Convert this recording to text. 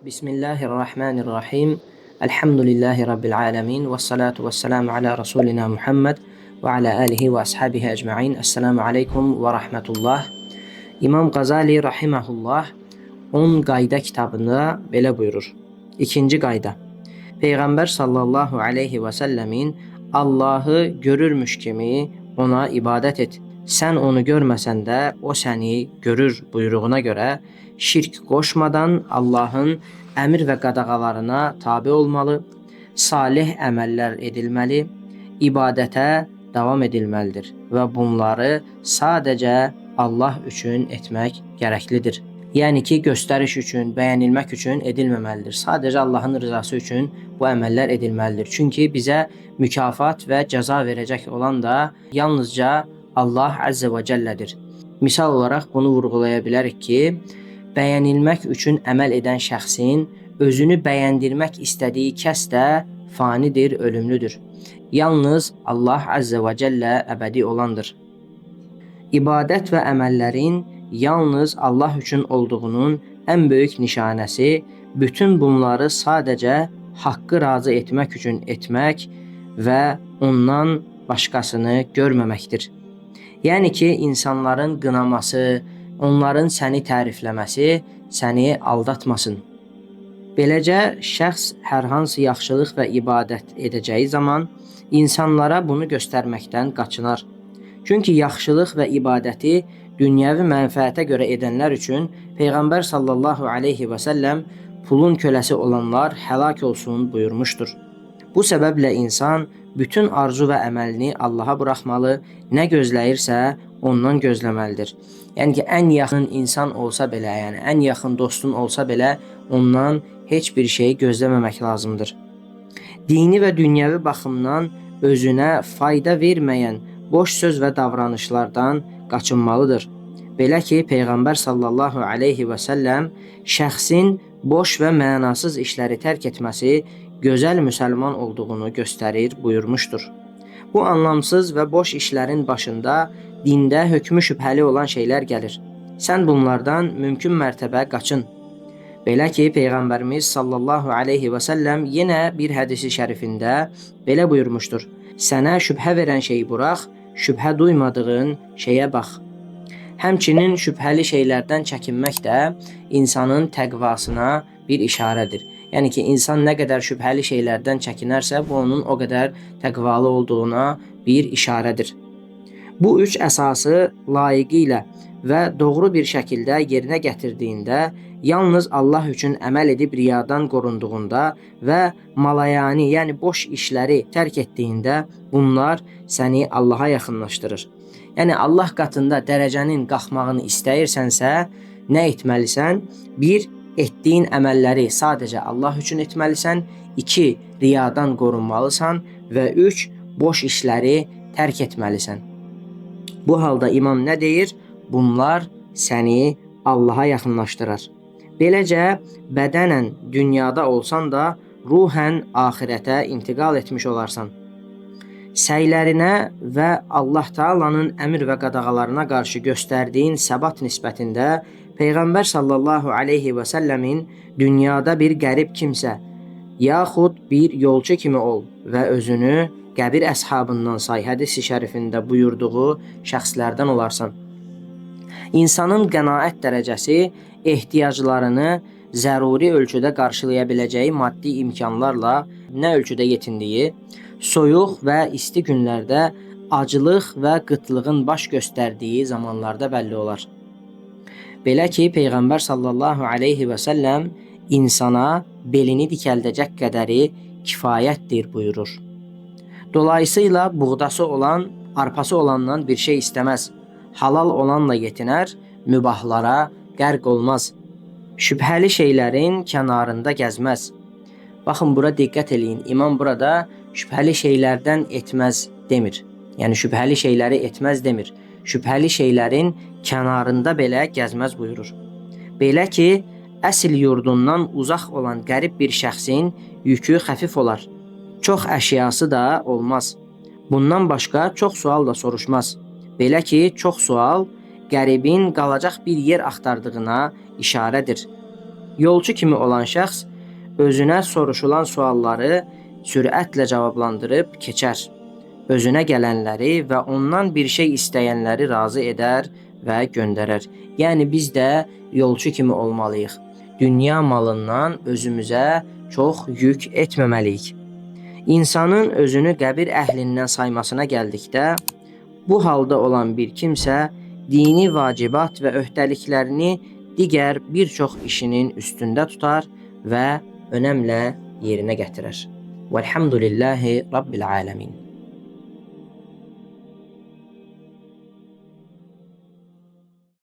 Bismillahirrahmanirrahim. Elhamdülillahi Rabbil alemin. Və salatu və selamu ala Rasulina Muhammed və ala alihi və ashabihi ecma'in. Esselamu aleykum və rahmetullah. İmam Gazali rahiməhullah 10 qayda kitabında belə buyurur. İkinci qayda. Peyğəmbər sallallahu aleyhi və səlləmin Allahı görürmüş kimi ona ibadət et. Sən onu görməsən də o səni görür buyruğuna görə şirk qoşmadan Allahın əmr və qadağalarına tabe olmalı, salih əməllər edilməli, ibadətə davam edilməlidir və bunları sadəcə Allah üçün etmək gərəklidir. Yəni ki, göstəriş üçün, bəyənilmək üçün edilməməlidir. Sadəcə Allahın rızası üçün bu əməllər edilməlidir. Çünki bizə mükafat və cəza verəcək olan da yalnızca Allah Azze və Cəllədir. Misal olaraq bunu vurğulaya bilərik ki, bəyənilmək üçün əməl edən şəxsin özünü bəyəndirmək istədiyi kəs də fanidir, ölümlüdür. Yalnız Allah Azze və Cəllə əbədi olandır. İbadət və əməllərin yalnız Allah üçün olduğunun ən böyük nişanəsi bütün bunları sadəcə haqqı razı etmək üçün etmək və ondan başqasını görməməkdir. Yəni ki, insanların qınaması, onların səni tərifləməsi səni aldatmasın. Beləcə, şəxs hər hansı yaxşılıq və ibadət edəcəyi zaman insanlara bunu göstərməkdən qaçınar. Çünki yaxşılıq və ibadəti dünyəvi mənfəətə görə edənlər üçün Peyğəmbər sallallahu aleyhi və səlləm pulun köləsi olanlar həlak olsun buyurmuşdur. Bu səbəblə insan bütün arzu və əməlini Allaha buraxmalı, nə gözləyirsə ondan gözləməlidir. Yəni ki, ən yaxın insan olsa belə, yəni ən yaxın dostun olsa belə ondan heç bir şey gözləməmək lazımdır. Dini və dünyəvi baxımdan özünə fayda verməyən boş söz və davranışlardan qaçınmalıdır. Belə ki, Peyğəmbər sallallahu aleyhi və səlləm şəxsin boş və mənasız işləri tərk etməsi gözəl müsəlman olduğunu göstərir buyurmuşdur. Bu anlamsız və boş işlərin başında dində hökmü şübhəli olan şeylər gəlir. Sən bunlardan mümkün mərtəbə qaçın. Belə ki, Peyğəmbərimiz sallallahu aleyhi və səlləm yenə bir hədisi şərifində belə buyurmuşdur. Sənə şübhə verən şeyi burax, şübhə duymadığın şeyə bax. Həmçinin şübhəli şeylərdən çəkinmək də insanın təqvasına bir işarədir. Yəni ki, insan nə qədər şübhəli şeylərdən çəkinərsə, bu onun o qədər təqvalı olduğuna bir işarədir. Bu üç əsası layiqi ilə və doğru bir şəkildə yerinə gətirdiyində, yalnız Allah üçün əməl edib riyadan qorunduğunda və malayani, yəni boş işləri tərk etdiyində bunlar səni Allaha yaxınlaşdırır. Yəni Allah qatında dərəcənin qalxmağını istəyirsənsə, nə etməlisən? 1. Etdiyin əməlləri sadəcə Allah üçün etməlisən. 2. Riyadan qorunmalısan və 3. Boş işləri tərk etməlisən. Bu halda imam nə deyir? Bunlar səni Allaha yaxınlaşdırır. Beləcə, bədənən dünyada olsan da, ruhən axirətə intiqal etmiş olarsan. Səylərinə və Allah Taala'nın əmr və qadağalarına qarşı göstərdiyin səbat nisbətində Peyğəmbər sallallahu aleyhi və səlləmin dünyada bir qərib kimsə, yaxud bir yolçu kimi ol və özünü qəbir əshabından say hədis-i şərifində buyurduğu şəxslərdən olarsan. İnsanın qənaət dərəcəsi ehtiyaclarını zəruri ölçüdə qarşılaya biləcəyi maddi imkanlarla nə ölçüdə yetindiyi, soyuq və isti günlərdə acılıq və qıtlığın baş göstərdiyi zamanlarda bəlli olar. Belə ki, Peyğəmbər sallallahu aleyhi və səlləm insana belini dikəldəcək qədəri kifayətdir buyurur. Dolayısıyla buğdası olan, arpası olandan bir şey istəməz. Halal olanla yetinər, mübahlara qərq olmaz. Şübhəli şeylərin kənarında gəzməz. Baxın, bura diqqət eləyin. İmam burada şübhəli şeylərdən etməz demir. Yəni şübhəli şeyləri etməz demir. Şübhəli şeylərin kənarında belə gəzməz buyurur. Belə ki, əsl yurdundan uzaq olan qərib bir şəxsin yükü xəfif olar. Çox əşyası da olmaz. Bundan başqa çox sual da soruşmaz. Belə ki, çox sual qəribin qalacaq bir yer axtardığına işarədir. Yolçu kimi olan şəxs özünə soruşulan sualları sürətlə cavablandırıb keçər. Özünə gələnləri və ondan bir şey istəyənləri razı edər və göndərər. Yəni biz də yolçu kimi olmalıyıq. Dünya malından özümüzə çox yük etməməliyik. İnsanın özünü qəbir əhlindən saymasına gəldikdə, bu halda olan bir kimsə dini vacibat və öhdəliklərini digər bir çox işinin üstündə tutar və önəmlə yerinə gətirir. Vəlhamdülillahi Rabbil aləmin.